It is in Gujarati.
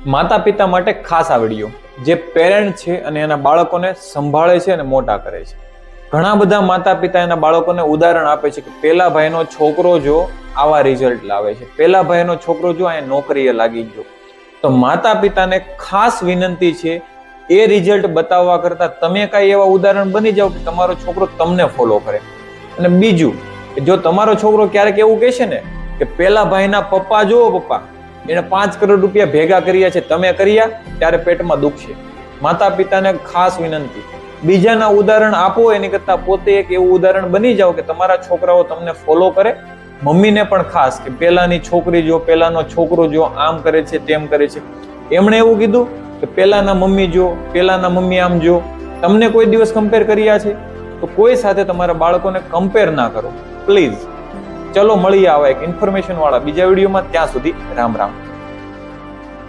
માતા પિતા માટે ખાસ આ વિડીયો, જે પેરેન્ટ છે અને એના બાળકોને સંભાળે છે અને મોટા કરે છે. ઘણા બધા માતા પિતા એના બાળકોને ઉદાહરણ આપે છે કે પેલા ભાઈનો છોકરો જો આવા રિઝલ્ટ લાવે છે, પેલા ભાઈનો છોકરો જો અહીંયા નોકરીએ લાગી ગયો. તો માતા પિતાને ખાસ વિનંતી છે, એ રિઝલ્ટ બતાવવા કરતા તમે કઈ એવા ઉદાહરણ બની જાઓ કે તમારો છોકરો તમને ફોલો કરે. અને બીજું કે જો તમારો છોકરો ક્યારેક એવું કહેશે ને કે પેલા ભાઈના પપ્પા જુઓ પપ્પા એને 5 કરોડ રૂપિયા ભેગા કર્યા છે, તમે કર્યા, ત્યારે પેટમાં દુખશે. માતા પિતાને ખાસ વિનંતી, બીજાના ઉદાહરણ આપો એની કરતા પોતે એક એવું ઉદાહરણ બની જાઓ કે તમારા છોકરાઓ તમને ફોલો કરે. મમ્મીને પણ ખાસ કે પેલાની છોકરી જો, પેલાનો છોકરો જો આમ કરે છે તેમ કરે છે. એમણે એવું કીધું કે પેલાના મમ્મી જો, પેલાના મમ્મી આમ જો. તમને કોઈ દિવસ કમ્પેર કર્યા છે? તો કોઈ સાથે તમારા બાળકોને કમ્પેર ના કરો પ્લીઝ. ચલો મળીએ આવા એક ઇન્ફોર્મેશન વાળા બીજા વિડીયોમાં. ત્યાં સુધી રામ રામ.